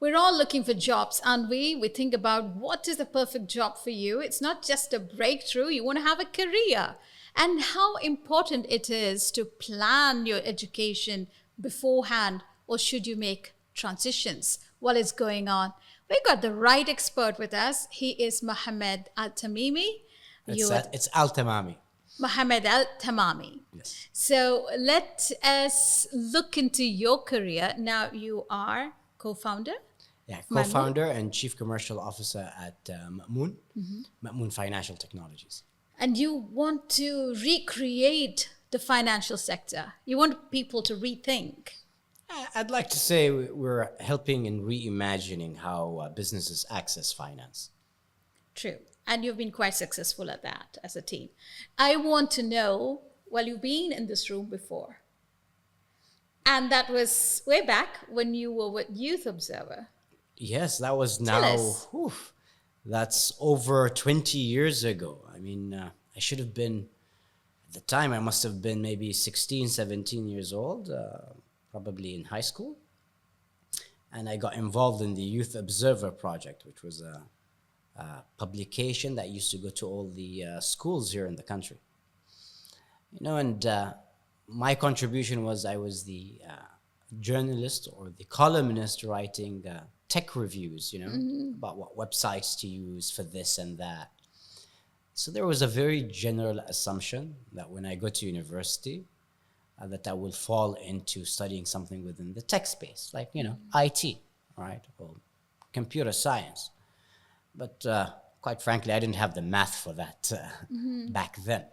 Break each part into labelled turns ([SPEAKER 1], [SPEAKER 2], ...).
[SPEAKER 1] We're all looking for jobs, aren't we? We think about what is the perfect job for you. It's not just a breakthrough, you want to have a career. And how important it is to plan your education beforehand, or should you make transitions while it's going on? We got the right expert with us. He is Mohammed al Tamimi.
[SPEAKER 2] It's Al Tamami.
[SPEAKER 1] Mohammed al Tamami.
[SPEAKER 2] Yes.
[SPEAKER 1] So let us look into your career. Now you are co-founder.
[SPEAKER 2] Yeah, co-founder and chief commercial officer at Mamun, Mamun Financial Technologies.
[SPEAKER 1] And you want to recreate the financial sector. You want people to rethink.
[SPEAKER 2] I'd like to say we're helping in reimagining how businesses access finance.
[SPEAKER 1] True. And you've been quite successful at that as a team. I want to know, well, you've been in this room before. And that was way back when you were with Youth Observer.
[SPEAKER 2] Yes, that was
[SPEAKER 1] Tell
[SPEAKER 2] now,
[SPEAKER 1] us.
[SPEAKER 2] that's over 20 years ago. I mean, I should have been, at the time, I must have been maybe 16, 17 years old, probably in high school. And I got involved in the Youth Observer project, which was a publication that used to go to all the schools here in the country. And my contribution was I was the journalist or the columnist writing tech reviews, about what websites to use for this and that. So there was a very general assumption that when I go to university, that I will fall into studying something within the tech space, like, IT, right, or computer science. But quite frankly, I didn't have the math for that back then.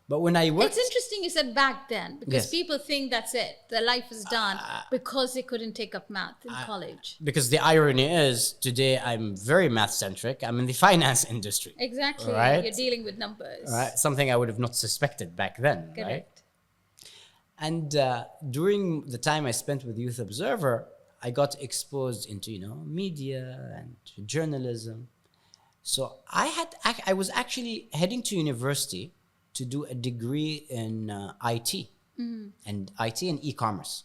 [SPEAKER 2] But when I worked...
[SPEAKER 1] It's interesting you said back then, because
[SPEAKER 2] Yes.
[SPEAKER 1] people think that's it. Their life is done because they couldn't take up math in college.
[SPEAKER 2] Because the irony is, today I'm very math-centric. I'm in the finance industry.
[SPEAKER 1] Exactly.
[SPEAKER 2] Right?
[SPEAKER 1] You're dealing with numbers.
[SPEAKER 2] Right? Something I would have not suspected back then. Right?
[SPEAKER 1] Correct.
[SPEAKER 2] And during the time I spent with Youth Observer, I got exposed into, media and journalism. So I was actually heading to university to do a degree in IT and IT and e-commerce.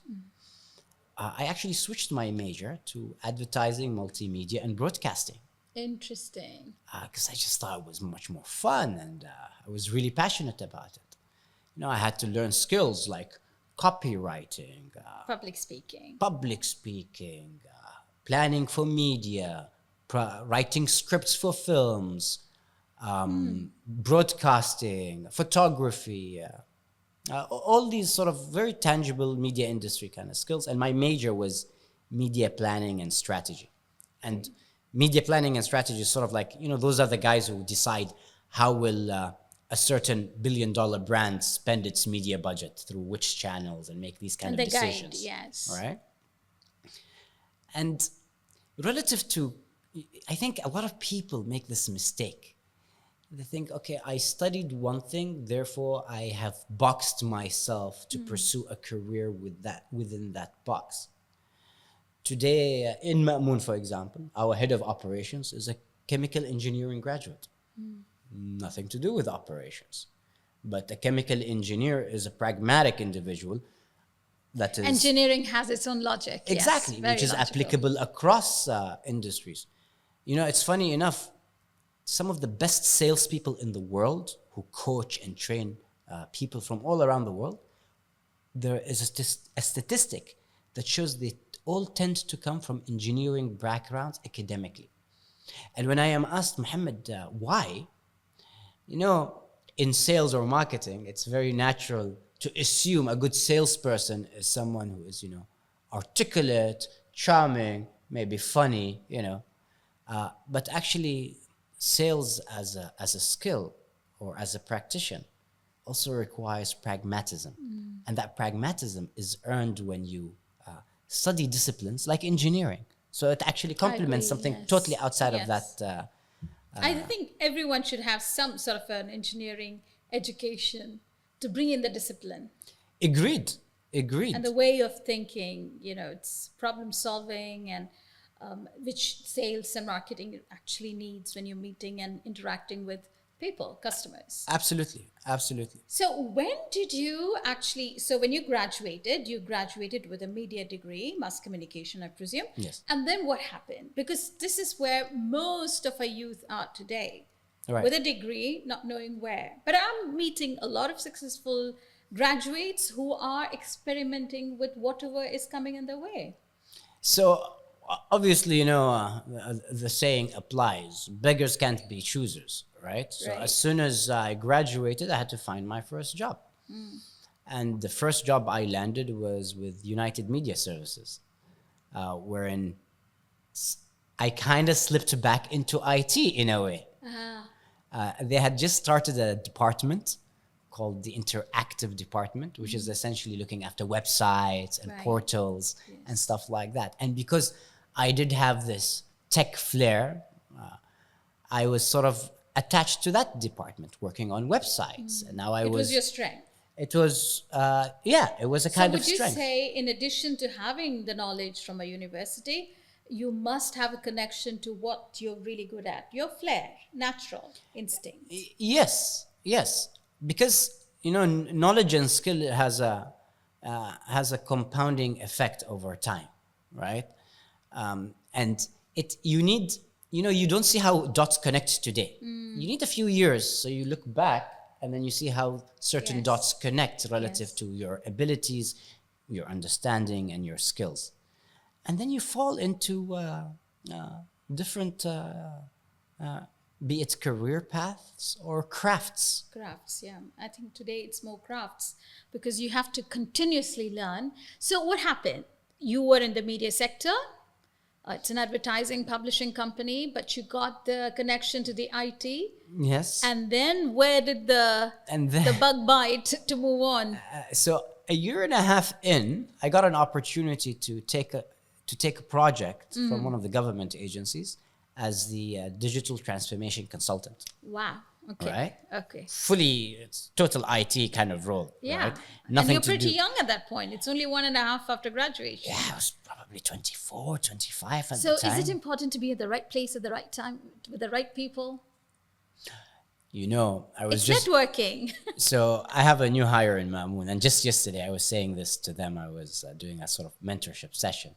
[SPEAKER 2] I actually switched my major to advertising, multimedia, and broadcasting
[SPEAKER 1] Interesting.
[SPEAKER 2] because I just thought it was much more fun and I was really passionate about it. I had to learn skills like copywriting,
[SPEAKER 1] Public speaking.
[SPEAKER 2] planning for media, writing scripts for films, broadcasting, photography, all these sort of very tangible media industry kind of skills. And my major was media planning and strategy. And media planning and strategy is sort of like, those are the guys who decide how will a certain billion-dollar brand spend its media budget through which channels and make these kind
[SPEAKER 1] And
[SPEAKER 2] of
[SPEAKER 1] the guide,
[SPEAKER 2] decisions.
[SPEAKER 1] yes.
[SPEAKER 2] All right. And relative to, I think a lot of people make this mistake. They think, okay, I studied one thing, therefore I have boxed myself to pursue a career within that box. Today, in Mamun, for example, our head of operations is a chemical engineering graduate. Nothing to do with operations. But a chemical engineer is a pragmatic individual that is...
[SPEAKER 1] Engineering has its own logic.
[SPEAKER 2] Exactly,
[SPEAKER 1] yes, very
[SPEAKER 2] which is
[SPEAKER 1] logical.
[SPEAKER 2] applicable across industries. It's funny enough, some of the best salespeople in the world who coach and train people from all around the world, there is a statistic that shows they all tend to come from engineering backgrounds academically. And when I am asked, Mohammed, why? In sales or marketing, it's very natural to assume a good salesperson is someone who is, articulate, charming, maybe funny, but actually sales as a skill or as a practitioner also requires pragmatism. And that pragmatism is earned when you study disciplines like engineering. So it actually complements
[SPEAKER 1] agree,
[SPEAKER 2] something
[SPEAKER 1] yes.
[SPEAKER 2] totally outside of
[SPEAKER 1] Yes.
[SPEAKER 2] that.
[SPEAKER 1] I think everyone should have some sort of an engineering education to bring in the discipline
[SPEAKER 2] Agreed.
[SPEAKER 1] and the way of thinking. It's problem solving and which sales and marketing actually needs when you're meeting and interacting with people, customers.
[SPEAKER 2] Absolutely, absolutely.
[SPEAKER 1] So when you graduated with a media degree, mass communication, I presume.
[SPEAKER 2] Yes.
[SPEAKER 1] And then what happened? Because this is where most of our youth are today.
[SPEAKER 2] Right.
[SPEAKER 1] With a degree, not knowing where. But I'm meeting a lot of successful graduates who are experimenting with whatever is coming in their way.
[SPEAKER 2] So obviously, the saying applies. Beggars can't be choosers, right? So
[SPEAKER 1] Right.
[SPEAKER 2] as soon as I graduated, I had to find my first job. And the first job I landed was with United Media Services, wherein I kind of slipped back into IT in a way. They had just started a department called the Interactive Department, which is essentially looking after websites and
[SPEAKER 1] Right.
[SPEAKER 2] portals and stuff like that. And because I did have this tech flair, I was sort of attached to that department, working on websites. And now
[SPEAKER 1] It was your strength.
[SPEAKER 2] it was, it was a
[SPEAKER 1] So
[SPEAKER 2] kind of
[SPEAKER 1] would you
[SPEAKER 2] strength.
[SPEAKER 1] say, in addition to having the knowledge from a university, you must have a connection to what you're really good at, your flair, natural instinct?
[SPEAKER 2] Yes, yes, because knowledge and skill has a compounding effect over time, right? And you don't see how dots connect today. You need a few years, so you look back and then you see how certain
[SPEAKER 1] Yes.
[SPEAKER 2] dots connect relative
[SPEAKER 1] Yes.
[SPEAKER 2] to your abilities, your understanding, and your skills, and then you fall into different. Be it career paths or crafts.
[SPEAKER 1] Crafts, yeah. I think today it's more crafts because you have to continuously learn. So what happened? You were in the media sector. It's an advertising publishing company, but you got the connection to the IT.
[SPEAKER 2] Yes.
[SPEAKER 1] And then where did the
[SPEAKER 2] And then,
[SPEAKER 1] the bug bite to move on?
[SPEAKER 2] so a year and a half in, I got an opportunity to take a project from one of the government agencies as the digital transformation consultant.
[SPEAKER 1] Wow. Okay.
[SPEAKER 2] Right.
[SPEAKER 1] Okay.
[SPEAKER 2] Fully, it's total IT kind of role.
[SPEAKER 1] Yeah.
[SPEAKER 2] Right?
[SPEAKER 1] And you're
[SPEAKER 2] to
[SPEAKER 1] pretty
[SPEAKER 2] do.
[SPEAKER 1] young at that point. It's only 1.5 after graduation.
[SPEAKER 2] Yeah, I was probably 24, 25 at
[SPEAKER 1] So
[SPEAKER 2] the time.
[SPEAKER 1] is it important to be at the right place at the right time with the right people?
[SPEAKER 2] I was
[SPEAKER 1] It's
[SPEAKER 2] just
[SPEAKER 1] networking.
[SPEAKER 2] So I have a new hire in Mamun, and just yesterday I was saying this to them. I was doing a sort of mentorship session,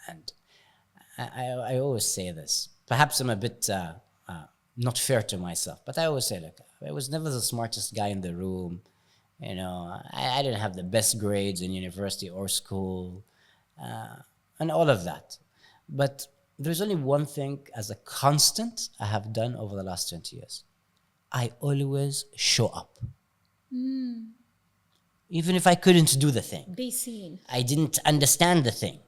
[SPEAKER 2] and I always say this. Perhaps I'm a bit not fair to myself, but I always say, look, I was never the smartest guy in the room. I didn't have the best grades in university or school, and all of that. But there's only one thing as a constant I have done over the last 20 years. I always show up. Even if I couldn't do the thing.
[SPEAKER 1] Be seen.
[SPEAKER 2] I didn't understand the thing.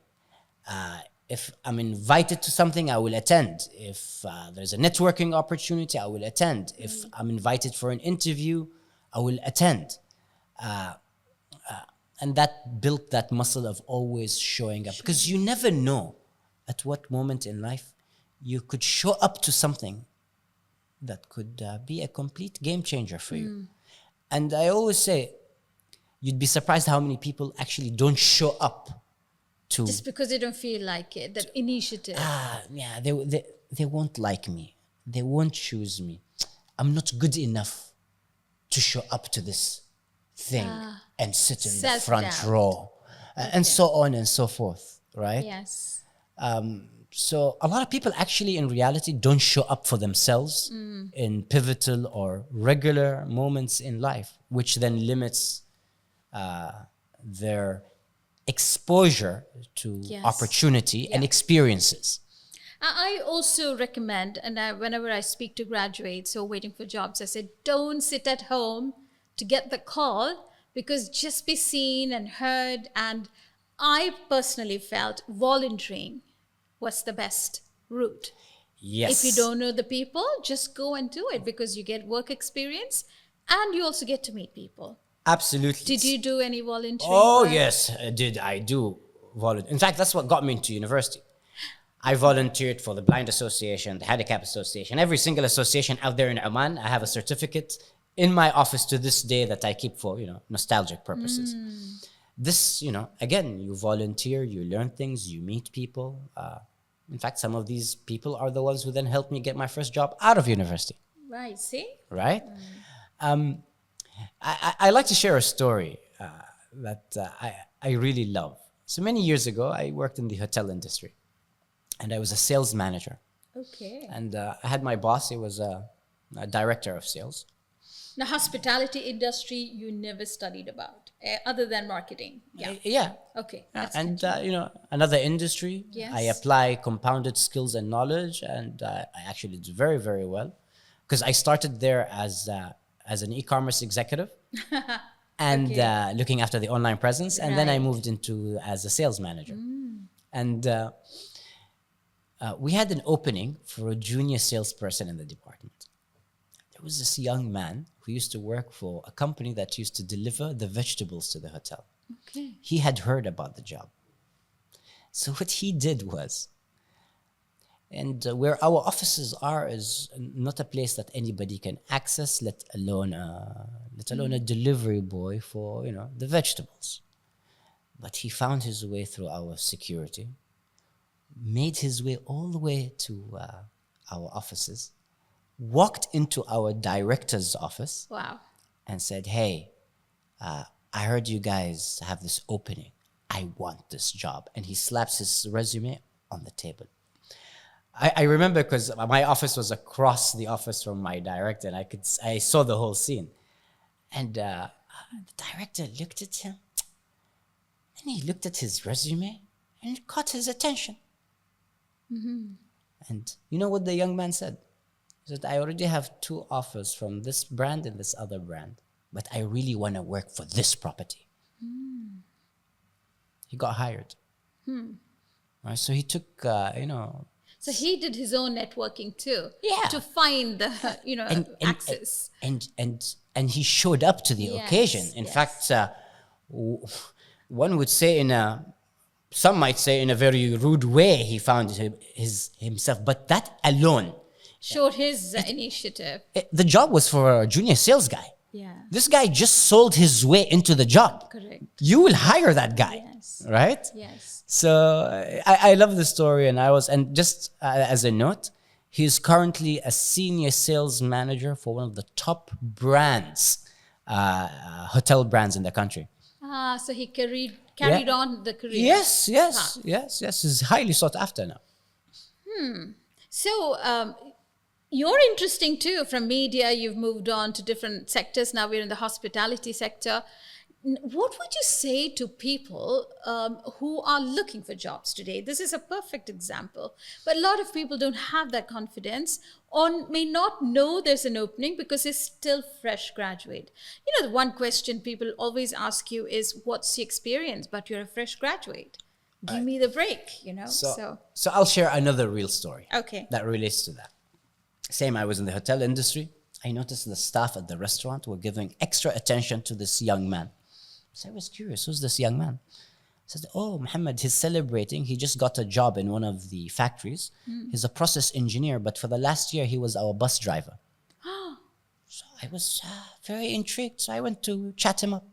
[SPEAKER 2] If I'm invited to something, I will attend. If there's a networking opportunity, I will attend. If I'm invited for an interview, I will attend. And that built that muscle of always showing up. Because you never know at what moment in life you could show up to something that could be a complete game changer for you. And I always say, you'd be surprised how many people actually don't show up to...
[SPEAKER 1] Just because they don't feel like it, that initiative.
[SPEAKER 2] They won't like me. They won't choose me. I'm not good enough to show up to this thing and sit in the front
[SPEAKER 1] Self-doubt.
[SPEAKER 2] row. And so on and so forth, right?
[SPEAKER 1] Yes.
[SPEAKER 2] So a lot of people actually in reality don't show up for themselves in pivotal or regular moments in life, which then limits their exposure to
[SPEAKER 1] Yes.
[SPEAKER 2] opportunity and experiences.
[SPEAKER 1] I also recommend, and whenever I speak to graduates who are waiting for jobs, I say, don't sit at home to get the call, because just be seen and heard. And I personally felt volunteering was the best route.
[SPEAKER 2] Yes.
[SPEAKER 1] If you don't know the people, just go and do it, because you get work experience and you also get to meet people.
[SPEAKER 2] Absolutely.
[SPEAKER 1] Did you do any volunteering?
[SPEAKER 2] Oh,
[SPEAKER 1] work?
[SPEAKER 2] yes, I do volunteer. In fact, that's what got me into university. I volunteered for the Blind Association, the Handicap Association, every single association out there in Oman. I have a certificate in my office to this day that I keep for, nostalgic purposes. This, again, you volunteer, you learn things, you meet people. In fact, some of these people are the ones who then helped me get my first job out of university.
[SPEAKER 1] Right. See?
[SPEAKER 2] right? I like to share a story that I really love. So many years ago, I worked in the hotel industry, and I was a sales manager.
[SPEAKER 1] Okay.
[SPEAKER 2] And I had my boss, he was a director of sales.
[SPEAKER 1] Now, hospitality industry you never studied about, other than marketing. Yeah.
[SPEAKER 2] Yeah.
[SPEAKER 1] Okay.
[SPEAKER 2] Yeah,
[SPEAKER 1] Let's
[SPEAKER 2] and
[SPEAKER 1] continue.
[SPEAKER 2] another industry, I
[SPEAKER 1] Yes.
[SPEAKER 2] apply compounded skills and knowledge, and I actually did very, very well because I started there as an e-commerce executive and
[SPEAKER 1] Okay.
[SPEAKER 2] looking after the online presence, and then I
[SPEAKER 1] Right.
[SPEAKER 2] moved into as a sales manager, and we had an opening for a junior salesperson in the department. There was this young man who used to work for a company that used to deliver the vegetables to the hotel.
[SPEAKER 1] Okay.
[SPEAKER 2] He had heard about the job. So what he did was, and where our offices are is not a place that anybody can access, let alone a delivery boy for the vegetables. But he found his way through our security, made his way all the way to our offices, walked into our director's office,
[SPEAKER 1] Wow.
[SPEAKER 2] and said, "Hey, I heard you guys have this opening. I want this job." And he slaps his resume on the table. I remember because my office was across the office from my director, and I saw the whole scene. And the director looked at him, and he looked at his resume, and it caught his attention. And you know what the young man said? He said, "I already have 2 offers from this brand and this other brand, but I really want to work for this property." He got hired. Right, so he took,
[SPEAKER 1] So he did his own networking too.
[SPEAKER 2] Yeah.
[SPEAKER 1] To find the, access.
[SPEAKER 2] and he showed up to the
[SPEAKER 1] Yes,
[SPEAKER 2] occasion. In
[SPEAKER 1] yes.
[SPEAKER 2] fact, one would say some might say in a very rude way, he found himself. But that alone,
[SPEAKER 1] Showed his initiative.
[SPEAKER 2] the job was for a junior sales guy.
[SPEAKER 1] Yeah.
[SPEAKER 2] This guy just sold his way into the job.
[SPEAKER 1] Correct.
[SPEAKER 2] You will hire that guy,
[SPEAKER 1] Yes.
[SPEAKER 2] right?
[SPEAKER 1] Yes.
[SPEAKER 2] So I love the story, and just as a note, he's currently a senior sales manager for one of the top brands, hotel brands in the country.
[SPEAKER 1] So he carried on the career.
[SPEAKER 2] Yes. He's highly sought after now.
[SPEAKER 1] So you're interesting too. From media, you've moved on to different sectors. Now we're in the hospitality sector. What would you say to people who are looking for jobs today? This is a perfect example. But a lot of people don't have that confidence or may not know there's an opening because they're still fresh graduate. The one question people always ask you is, what's the experience? But you're a fresh graduate. Give me the break,
[SPEAKER 2] So I'll share another real story.
[SPEAKER 1] Okay.
[SPEAKER 2] That relates to that. Same, I was in the hotel industry. I noticed the staff at the restaurant were giving extra attention to this young man. So I was curious, who's this young man? I said, "Oh, Mohammed, he's celebrating. He just got a job in one of the factories. He's a process engineer, but for the last year, he was our bus driver." So I was very intrigued. So I went to chat him up,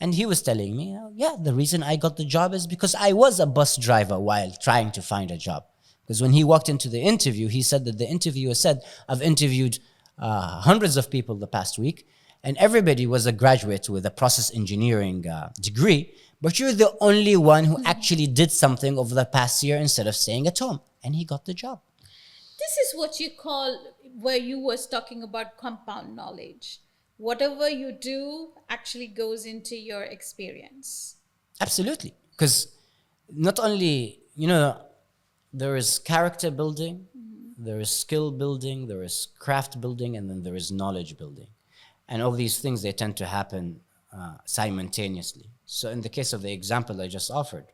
[SPEAKER 2] And he was telling me, "Yeah, the reason I got the job is because I was a bus driver while trying to find a job." Because when he walked into the interview, he said that the interviewer said, "I've interviewed hundreds of people the past week, and everybody was a graduate with a process engineering degree, but you're the only one who actually did something over the past year instead of staying at home." And he got the job.
[SPEAKER 1] This is what you call, where you was talking about compound knowledge. Whatever you do actually goes into your experience.
[SPEAKER 2] Absolutely. Because not only, there is character building, there is skill building, there is craft building, and then there is knowledge building. And all these things, they tend to happen simultaneously. So in the case of the example I just offered,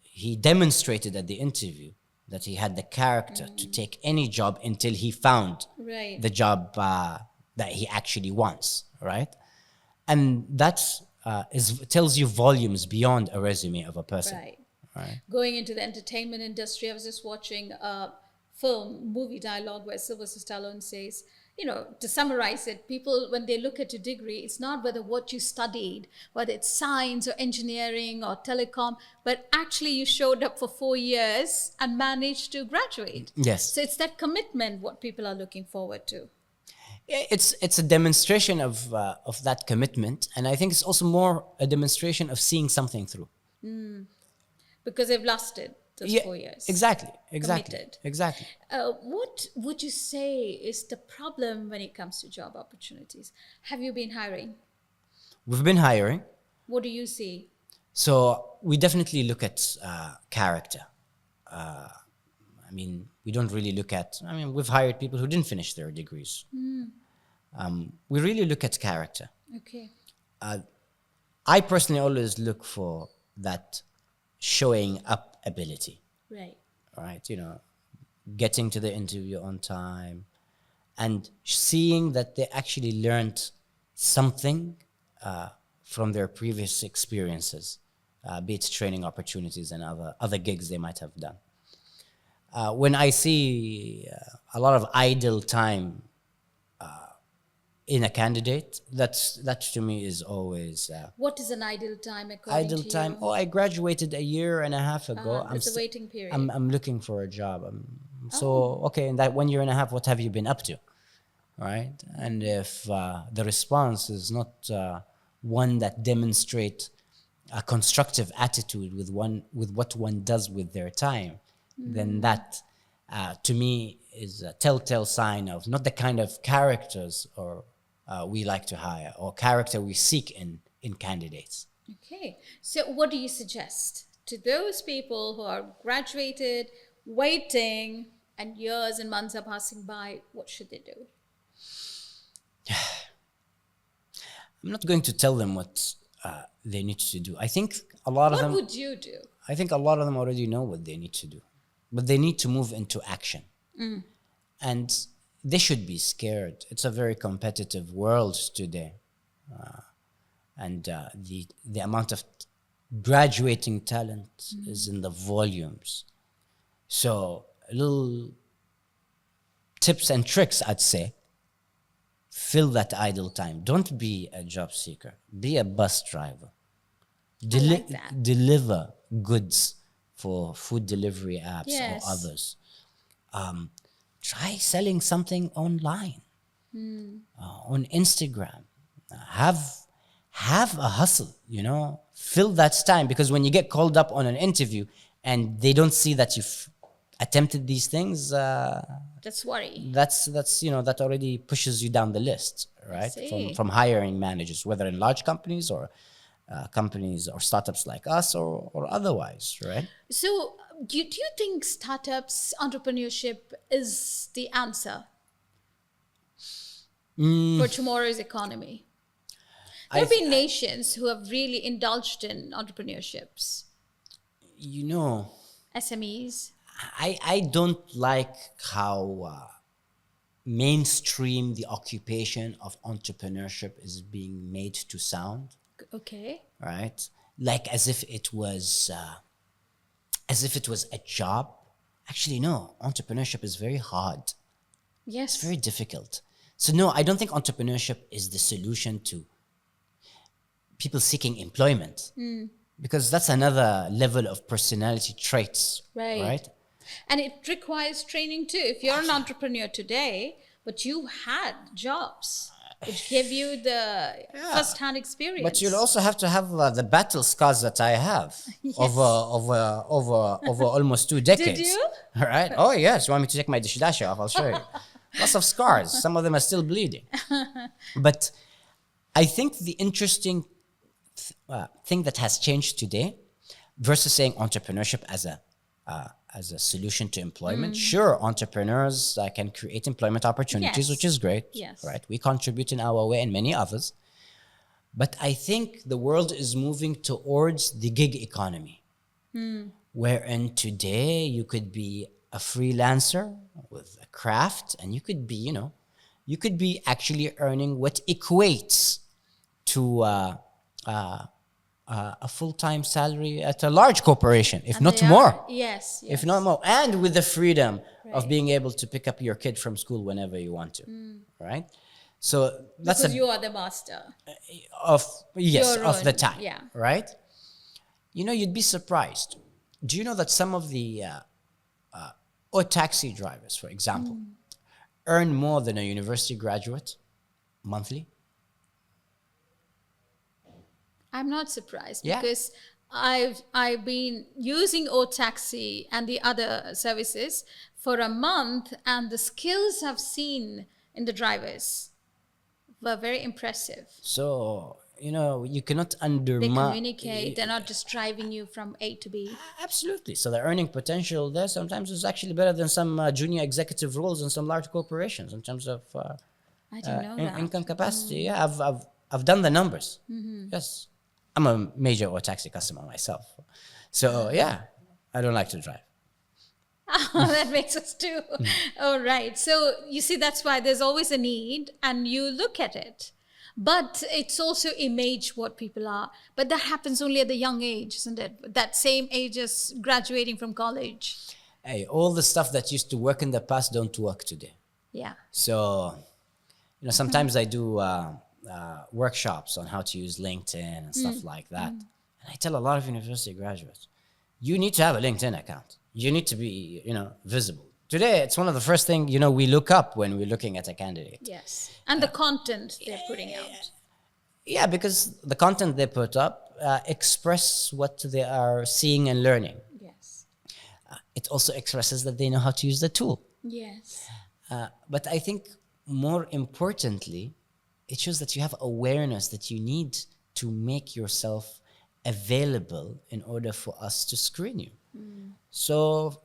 [SPEAKER 2] he demonstrated at the interview that he had the character to take any job until he found
[SPEAKER 1] Right.
[SPEAKER 2] the job that he actually wants, right? And that tells you volumes beyond a resume of a person.
[SPEAKER 1] Right. Going into the entertainment industry, I was just watching a movie dialogue where Sylvester Stallone says, to summarize it, people, when they look at your degree, it's not whether what you studied, whether it's science or engineering or telecom, but actually you showed up for 4 years and managed to graduate.
[SPEAKER 2] Yes.
[SPEAKER 1] So it's that commitment what people are looking forward to.
[SPEAKER 2] It's a demonstration of that commitment, and I think it's also more a demonstration of seeing something through.
[SPEAKER 1] Because they've lasted those
[SPEAKER 2] Yeah,
[SPEAKER 1] 4 years.
[SPEAKER 2] exactly.
[SPEAKER 1] Committed.
[SPEAKER 2] Exactly.
[SPEAKER 1] What would you say is the problem when it comes to job opportunities? Have you been hiring?
[SPEAKER 2] We've been hiring,
[SPEAKER 1] What do you see?
[SPEAKER 2] so we definitely look at character. I mean, we don't really look at. I mean, we've hired people who didn't finish their degrees. We really look at character.
[SPEAKER 1] Okay.
[SPEAKER 2] I personally always look for that showing up ability.
[SPEAKER 1] Right.
[SPEAKER 2] Right? Getting to the interview on time and seeing that they actually learned something from their previous experiences, be it training opportunities and other gigs they might have done. When I see a lot of idle time in a candidate, that to me is always
[SPEAKER 1] What is an ideal time according
[SPEAKER 2] idle
[SPEAKER 1] to
[SPEAKER 2] time.
[SPEAKER 1] you?
[SPEAKER 2] Oh, I graduated a year and a half ago.
[SPEAKER 1] There's a waiting period.
[SPEAKER 2] I'm looking for a job. So okay, in that 1 year and a half, what have you been up to, right? And if the response is not one that demonstrates a constructive attitude with what one does with their time, then that to me is a telltale sign of not the kind of characters or we like to hire or character we seek in candidates.
[SPEAKER 1] Okay. So what do you suggest to those people who are graduated, waiting, and years and months are passing by? What should they do?
[SPEAKER 2] I'm not going to tell them what they need to do. I think a lot of them.
[SPEAKER 1] What would you do?
[SPEAKER 2] I think a lot of them already know what they need to do, but they need to move into action. And they should be scared. It's a very competitive world today. And the amount of graduating talent is in the volumes. So little tips and tricks, I'd say. Fill that idle time. Don't be a job seeker. Be a bus driver.
[SPEAKER 1] like that.
[SPEAKER 2] Deliver goods for food delivery apps
[SPEAKER 1] Yes.
[SPEAKER 2] or others. Try selling something online, on Instagram. Have a hustle, Fill that time, because when you get called up on an interview and they don't see that you've attempted these things,
[SPEAKER 1] That's worry.
[SPEAKER 2] that's that already pushes you down the list, right?
[SPEAKER 1] see.
[SPEAKER 2] From hiring managers, whether in large companies or companies or startups like us or otherwise, right?
[SPEAKER 1] So do you think startups, entrepreneurship is the answer for tomorrow's economy? There have been nations who have really indulged in entrepreneurships, SMEs.
[SPEAKER 2] I don't like how mainstream the occupation of entrepreneurship is being made to sound,
[SPEAKER 1] Okay.
[SPEAKER 2] right? Like as if it was a job. Actually, no. Entrepreneurship is very hard.
[SPEAKER 1] Yes.
[SPEAKER 2] It's very difficult. So no, I don't think entrepreneurship is the solution to people seeking employment, because that's another level of personality traits,
[SPEAKER 1] Right.
[SPEAKER 2] right?
[SPEAKER 1] And it requires training too. If you're an entrepreneur today, but you had jobs which give you the first-hand experience.
[SPEAKER 2] But you'll also have to have the battle scars that I have over almost 2 decades.
[SPEAKER 1] Did you?
[SPEAKER 2] All right. Oh yes. You want me to take my dishdasha off? I'll show you. Lots of scars. Some of them are still bleeding. But I think the interesting thing that has changed today versus saying entrepreneurship as a solution to employment. Sure, entrepreneurs can create employment opportunities,
[SPEAKER 1] Yes.
[SPEAKER 2] which is great.
[SPEAKER 1] Yes.
[SPEAKER 2] Right? We contribute in our way and many others. But I think the world is moving towards the gig economy, wherein today you could be a freelancer with a craft, and you could be actually earning what equates to a full-time salary at a large corporation, if
[SPEAKER 1] And
[SPEAKER 2] not
[SPEAKER 1] they
[SPEAKER 2] more.
[SPEAKER 1] are- Yes.
[SPEAKER 2] If not more, and with the freedom of being able to pick up your kid from school whenever you want to, right? So that's
[SPEAKER 1] Because you are the master.
[SPEAKER 2] of yes
[SPEAKER 1] Your
[SPEAKER 2] of the
[SPEAKER 1] own,
[SPEAKER 2] time,
[SPEAKER 1] yeah.
[SPEAKER 2] right? You know, you'd be surprised. Do you know that some of the or taxi drivers, for example, earn more than a university graduate monthly?
[SPEAKER 1] I'm not surprised
[SPEAKER 2] Yeah.
[SPEAKER 1] because I've been using O Taxi and the other services for a month, and the skills I've seen in the drivers were very impressive.
[SPEAKER 2] So, you know, you cannot
[SPEAKER 1] They
[SPEAKER 2] undermine.
[SPEAKER 1] communicate. They're not just driving you from A to B.
[SPEAKER 2] Absolutely. So the earning potential there sometimes is actually better than some junior executive roles in some large corporations in terms of
[SPEAKER 1] I didn't know that.
[SPEAKER 2] income capacity. Yeah, I've done the numbers. Yes, I'm a major or taxi customer myself. So yeah, I don't like to drive.
[SPEAKER 1] That makes us too. All right. So you see, that's why there's always a need, and you look at it. But it's also image what people are. But that happens only at the young age, isn't it? That same age as graduating from college.
[SPEAKER 2] Hey, all the stuff that used to work in the past don't work today.
[SPEAKER 1] Yeah.
[SPEAKER 2] So, you know, sometimes I do workshops on how to use LinkedIn and stuff like that. And I tell a lot of university graduates, you need to have a LinkedIn account. You need to be, you know, visible. Today, it's one of the first things, you know, we look up when we're looking at a candidate.
[SPEAKER 1] Yes. And the content they're putting out.
[SPEAKER 2] Yeah, because the content they put up express what they are seeing and learning.
[SPEAKER 1] Yes.
[SPEAKER 2] It also expresses that they know how to use the tool.
[SPEAKER 1] Yes.
[SPEAKER 2] But I think more importantly, it shows that you have awareness that you need to make yourself available in order for us to screen you. So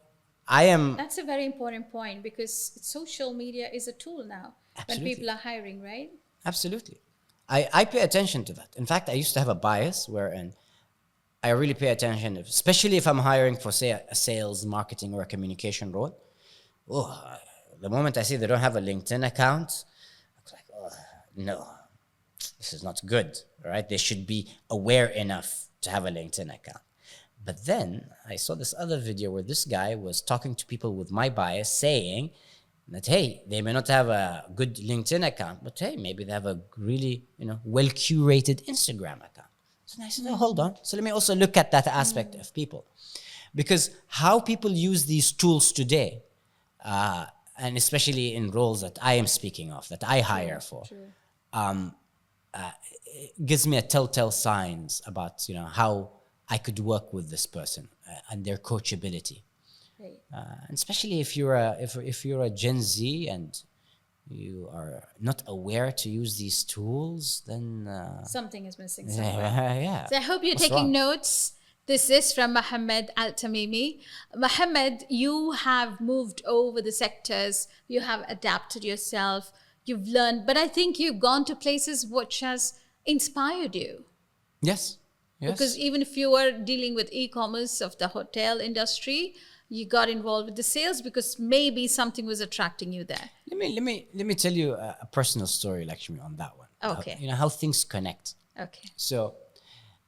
[SPEAKER 2] I am...
[SPEAKER 1] That's a very important point because social media is a tool now
[SPEAKER 2] Absolutely.
[SPEAKER 1] when people are hiring, right?
[SPEAKER 2] Absolutely. I pay attention to that. In fact, I used to have a bias wherein I really pay attention, especially if I'm hiring for, say, a sales, marketing, or a communication role. Oh, the moment I see they don't have a LinkedIn account, I'm like, oh, no, this is not good, right? They should be aware enough to have a LinkedIn account. But then I saw this other video where this guy was talking to people with my bias, saying that, hey, they may not have a good LinkedIn account, but hey, maybe they have a really, you know, well-curated Instagram account. So I said, oh, hold on. So let me also look at that aspect of people. Because how people use these tools today, and especially in roles that I am speaking of, that I hire for, gives me a telltale signs about, you know, how I could work with this person and their coachability.
[SPEAKER 1] Right.
[SPEAKER 2] And especially if you're a Gen Z and you are not aware to use these tools, then
[SPEAKER 1] Something is missing somewhere.
[SPEAKER 2] yeah.
[SPEAKER 1] So I hope you're
[SPEAKER 2] What's
[SPEAKER 1] taking
[SPEAKER 2] wrong?
[SPEAKER 1] notes. This is from Mohammed al Tamami. Mohammed, you have moved over the sectors, you have adapted yourself, you've learned, but I think you've gone to places which has inspired you.
[SPEAKER 2] Yes. Yes.
[SPEAKER 1] Because even if you were dealing with e-commerce of the hotel industry, you got involved with the sales because maybe something was attracting you there.
[SPEAKER 2] Let me tell you a personal story, Lakshmi, on that one.
[SPEAKER 1] Okay.
[SPEAKER 2] You know how things connect.
[SPEAKER 1] Okay.
[SPEAKER 2] So,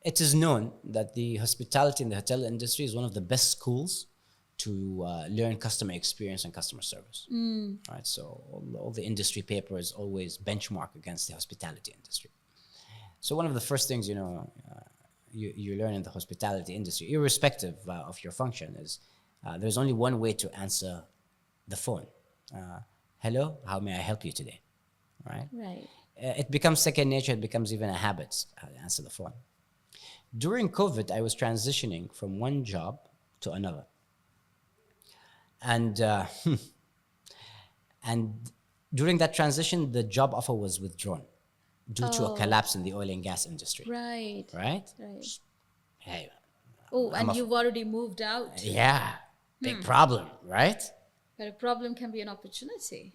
[SPEAKER 2] it is known that the hospitality and the hotel industry is one of the best schools to learn customer experience and customer service. Right. So all the industry papers always benchmark against the hospitality industry. So one of the first things, you know, you learn in the hospitality industry, irrespective of your function, is there's only one way to answer the phone. Hello, how may I help you today? Right?
[SPEAKER 1] Right.
[SPEAKER 2] It becomes second nature. It becomes even a habit to answer the phone. During COVID, I was transitioning from one job to another. And and during that transition, the job offer was withdrawn due to a collapse in the oil and gas industry.
[SPEAKER 1] Right.
[SPEAKER 2] Right?
[SPEAKER 1] Right.
[SPEAKER 2] Hey,
[SPEAKER 1] Oh, and you've already moved out.
[SPEAKER 2] yeah, big problem, right?
[SPEAKER 1] But a problem can be an opportunity.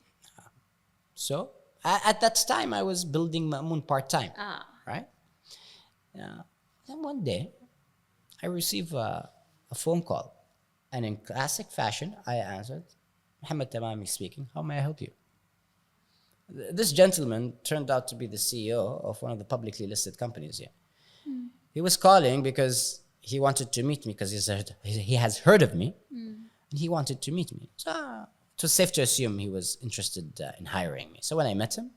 [SPEAKER 2] So at that time, I was building Mamun part-time, right? Then one day, I received a phone call. And in classic fashion, I answered, Mohammed al Tamami speaking, how may I help you? This gentleman turned out to be the CEO of one of the publicly listed companies here. He was calling because he wanted to meet me because he has heard of me, and he wanted to meet me. So I it was safe to assume he was interested in hiring me. So when I met him,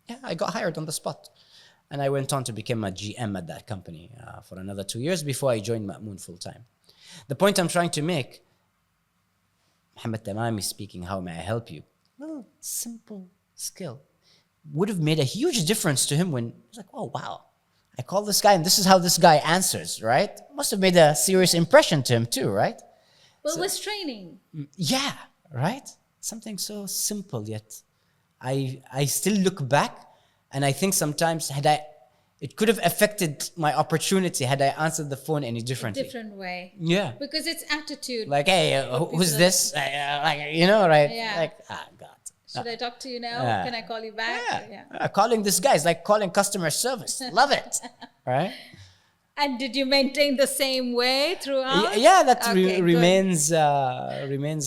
[SPEAKER 2] yeah, I got hired on the spot. And I went on to become a GM at that company for another 2 years before I joined Mamun full time. The point I'm trying to make, Mohammed Tamami speaking, how may I help you? Well, simple skill would have made a huge difference to him when he was like, oh, wow, I call this guy and this is how this guy answers, right? Must have made a serious impression to him too, right?
[SPEAKER 1] Well, it was training.
[SPEAKER 2] Yeah, right? Something so simple, yet I still look back and I think sometimes it could have affected my opportunity had I answered the phone any differently.
[SPEAKER 1] Different way.
[SPEAKER 2] Yeah.
[SPEAKER 1] Because it's attitude.
[SPEAKER 2] Like, hey, who's this? Like, you know, right?
[SPEAKER 1] Yeah.
[SPEAKER 2] Like, God.
[SPEAKER 1] Should I talk to you now?
[SPEAKER 2] Yeah.
[SPEAKER 1] Can I call you back? Yeah.
[SPEAKER 2] Calling this guy is like calling customer service. Love it. Right?
[SPEAKER 1] And did you maintain the same way throughout?
[SPEAKER 2] Yeah, that
[SPEAKER 1] Okay, good.
[SPEAKER 2] remains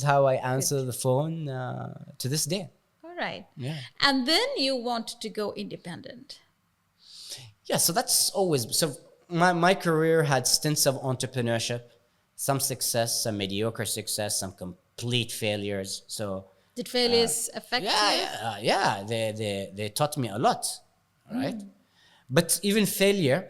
[SPEAKER 2] how I answer the phone to this day.
[SPEAKER 1] All right.
[SPEAKER 2] Yeah.
[SPEAKER 1] And then you wanted to go independent.
[SPEAKER 2] Yeah, so that's always so. My career had stints of entrepreneurship, some success, some mediocre success, some complete failures. So
[SPEAKER 1] Did failures affect you?
[SPEAKER 2] yeah, they taught me a lot, right? But even failure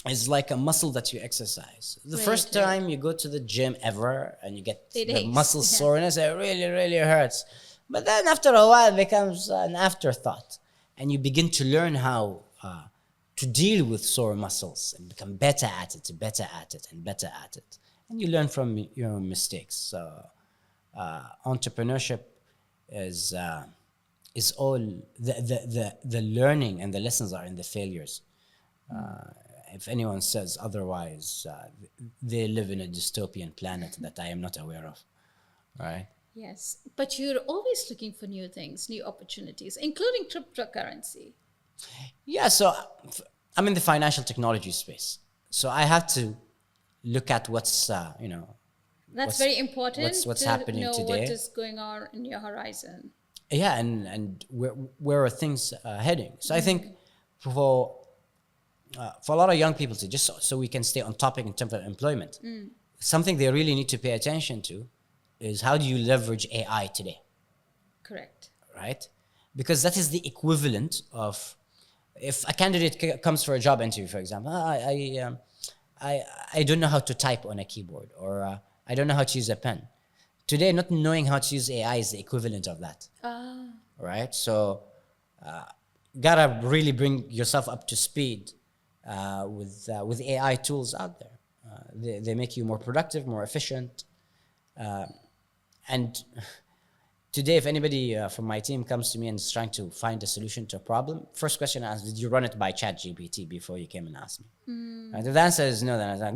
[SPEAKER 2] is like a muscle that you exercise. The
[SPEAKER 1] Right,
[SPEAKER 2] first
[SPEAKER 1] right.
[SPEAKER 2] time you go to the gym ever and you get
[SPEAKER 1] It
[SPEAKER 2] the
[SPEAKER 1] aches,
[SPEAKER 2] muscle
[SPEAKER 1] yeah.
[SPEAKER 2] soreness, it really, really hurts. But then after a while, it becomes an afterthought, and you begin to learn how to deal with sore muscles and become better at it, and better at it. And you learn from your own mistakes. So entrepreneurship is all the learning and the lessons are in the failures. If anyone says otherwise, they live in a dystopian planet that I am not aware of, right?
[SPEAKER 1] Yes. But you're always looking for new things, new opportunities, including cryptocurrency.
[SPEAKER 2] Yeah, so I'm in the financial technology space, so I have to look at what's
[SPEAKER 1] That's very important
[SPEAKER 2] what's
[SPEAKER 1] to
[SPEAKER 2] happening
[SPEAKER 1] know
[SPEAKER 2] today.
[SPEAKER 1] what is going on in your horizon.
[SPEAKER 2] Yeah, and where are things heading? So I think for a lot of young people to just so we can stay on topic in terms of employment, something they really need to pay attention to is how do you leverage AI today,
[SPEAKER 1] Correct.
[SPEAKER 2] right? Because that is the equivalent of if a candidate comes for a job interview, for example, I don't know how to type on a keyboard, or I don't know how to use a pen. Today, not knowing how to use AI is the equivalent of that, right? So, gotta really bring yourself up to speed with AI tools out there. They make you more productive, more efficient, and today, if anybody from my team comes to me and is trying to find a solution to a problem, first question I ask, did you run it by ChatGPT before you came and asked me? And if the answer is no, then I say,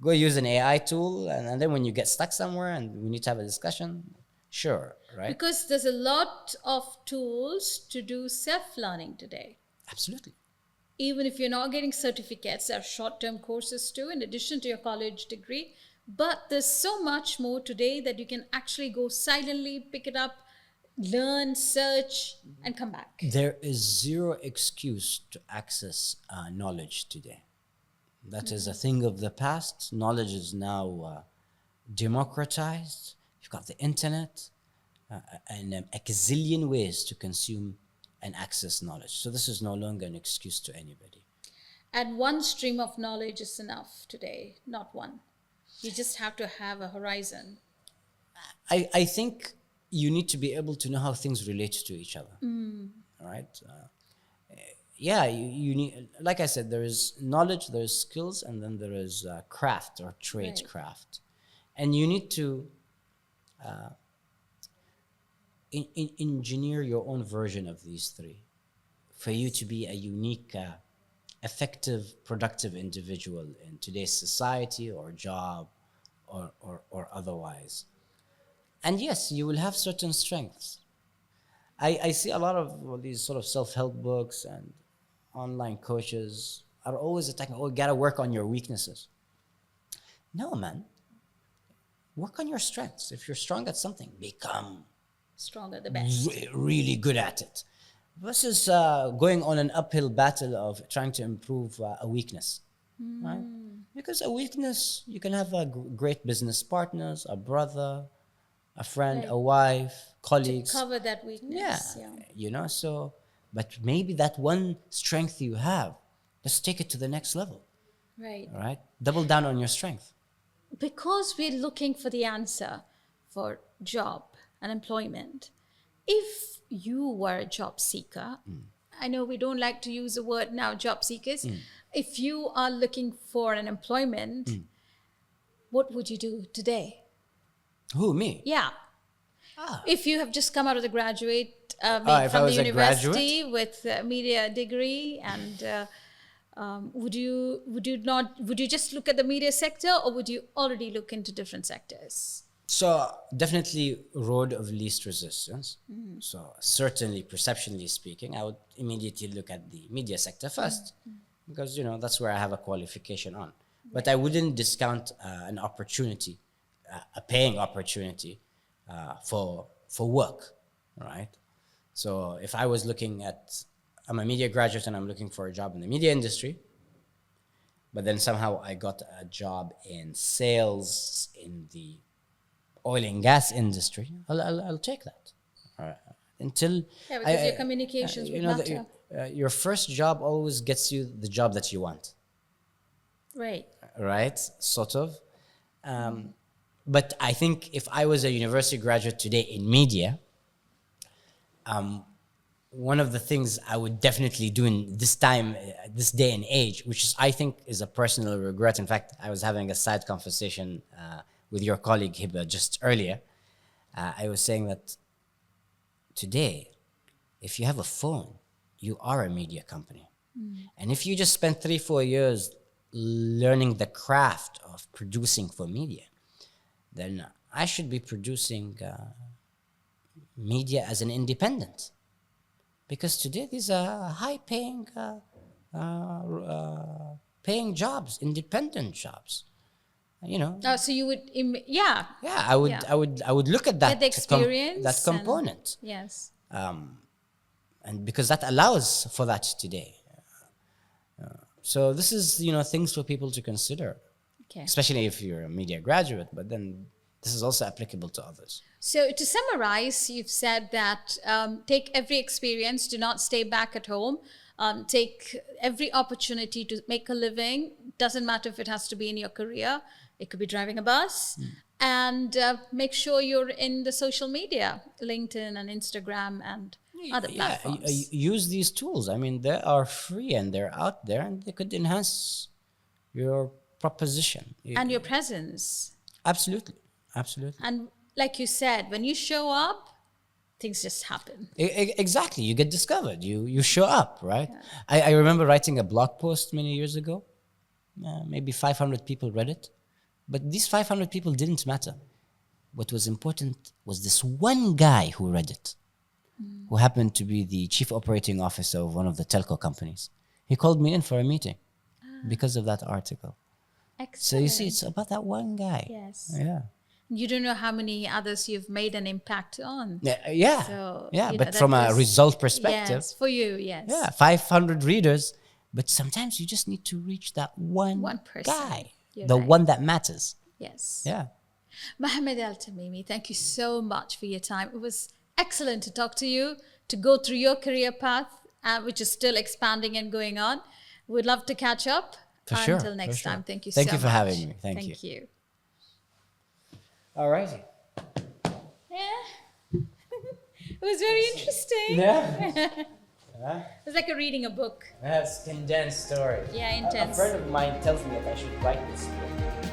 [SPEAKER 2] go use an AI tool, and then when you get stuck somewhere and we need to have a discussion, sure, right?
[SPEAKER 1] Because there's a lot of tools to do self-learning today.
[SPEAKER 2] Absolutely.
[SPEAKER 1] Even if you're not getting certificates, there are short-term courses too, in addition to your college degree. But there's so much more today that you can actually go silently, pick it up, learn, search, and come back.
[SPEAKER 2] There is zero excuse to access knowledge today. That is a thing of the past. Knowledge is now democratized. You've got the internet and a gazillion ways to consume and access knowledge. So this is no longer an excuse to anybody.
[SPEAKER 1] And one stream of knowledge is enough today, not one. You just have to have a horizon.
[SPEAKER 2] I think you need to be able to know how things relate to each other. All right. You need, like I said, there is knowledge, there is skills, and then there is craft or tradecraft. And you need to engineer your own version of these three for you to be a unique, effective, productive individual in today's society or job or otherwise. And yes, you will have certain strengths. I see a lot of these sort of self-help books and online coaches are always attacking, oh, you gotta work on your weaknesses. No, man. Work on your strengths. If you're strong at something, become
[SPEAKER 1] Stronger, the best.
[SPEAKER 2] really good at it. Versus going on an uphill battle of trying to improve a weakness. Right? Because a weakness, you can have great business partners, a brother, a friend,
[SPEAKER 1] Right.
[SPEAKER 2] a wife,
[SPEAKER 1] To
[SPEAKER 2] colleagues.
[SPEAKER 1] cover that weakness. Yeah.
[SPEAKER 2] You know, so, but maybe that one strength you have, let's take it to the next level,
[SPEAKER 1] Right.
[SPEAKER 2] all right? Double down on your strength.
[SPEAKER 1] Because we're looking for the answer for job and employment. If you were a job seeker, I know we don't like to use the word now, job seekers. If you are looking for an employment, what would you do today?
[SPEAKER 2] Who, me?
[SPEAKER 1] Yeah. If you have just come out of the graduate,
[SPEAKER 2] if I
[SPEAKER 1] from the
[SPEAKER 2] was a
[SPEAKER 1] university with a media degree, and would you just look at the media sector, or would you already look into different sectors?
[SPEAKER 2] So definitely road of least resistance. So certainly, perceptionally speaking, I would immediately look at the media sector first, because that's where I have a qualification on. But I wouldn't discount an opportunity, a paying opportunity for work, right? So if I was looking at, I'm a media graduate and I'm looking for a job in the media industry, but then somehow I got a job in sales in the oil and gas industry, I'll take that. All right. Until
[SPEAKER 1] Yeah, because your communications would matter.
[SPEAKER 2] Your first job always gets you the job that you want,
[SPEAKER 1] Right.
[SPEAKER 2] right? Sort of. But I think if I was a university graduate today in media, one of the things I would definitely do in this time, this day and age, which is, I think, is a personal regret. In fact, I was having a side conversation with your colleague Hiba just earlier. I was saying that today, if you have a phone, you are a media company. And if you just spend 3-4 years learning the craft of producing for media, then I should be producing media as an independent. Because today these are high-paying paying jobs, independent jobs.
[SPEAKER 1] So you would, yeah.
[SPEAKER 2] Yeah, I would look at that
[SPEAKER 1] Get the experience.
[SPEAKER 2] that component,
[SPEAKER 1] Yes.
[SPEAKER 2] and because that allows for that today. So this is things for people to consider,
[SPEAKER 1] Okay.
[SPEAKER 2] especially if you're a media graduate. But then this is also applicable to others.
[SPEAKER 1] So to summarize, you've said that take every experience, do not stay back at home. Take every opportunity to make a living. Doesn't matter if it has to be in your career. It could be driving a bus. And make sure you're in the social media, LinkedIn and Instagram and other platforms.
[SPEAKER 2] Use these tools. I mean, they are free and they're out there, and they could enhance your proposition.
[SPEAKER 1] And your presence.
[SPEAKER 2] Absolutely.
[SPEAKER 1] And like you said, when you show up, things just happen.
[SPEAKER 2] Exactly. You get discovered. You show up, right? Yeah. I remember writing a blog post many years ago. Maybe 500 people read it. But these 500 people didn't matter. What was important was this one guy who read it, who happened to be the chief operating officer of one of the telco companies. He called me in for a meeting because of that article.
[SPEAKER 1] Excellent.
[SPEAKER 2] So you see, it's about that one guy.
[SPEAKER 1] Yes.
[SPEAKER 2] Yeah.
[SPEAKER 1] You don't know how many others you've made an impact on.
[SPEAKER 2] Yeah.
[SPEAKER 1] So,
[SPEAKER 2] but from a result perspective.
[SPEAKER 1] Yes, for you, yes.
[SPEAKER 2] Yeah, 500 readers. But sometimes you just need to reach that one
[SPEAKER 1] person.
[SPEAKER 2] Guy.
[SPEAKER 1] You're
[SPEAKER 2] the
[SPEAKER 1] right.
[SPEAKER 2] one that matters.
[SPEAKER 1] Yes.
[SPEAKER 2] Yeah.
[SPEAKER 1] Mohammed al Tamami, thank you so much for your time. It was excellent to talk to you, to go through your career path, which is still expanding and going on. We'd love to catch up.
[SPEAKER 2] For sure.
[SPEAKER 1] Until next time, thank you so
[SPEAKER 2] much.
[SPEAKER 1] much.
[SPEAKER 2] Thank you for having me. Thank you. All righty.
[SPEAKER 1] Yeah. It was very interesting.
[SPEAKER 2] Yeah.
[SPEAKER 1] It was like reading a book.
[SPEAKER 2] That's condensed story.
[SPEAKER 1] Yeah, intense.
[SPEAKER 2] A friend of mine tells me that I should write this book.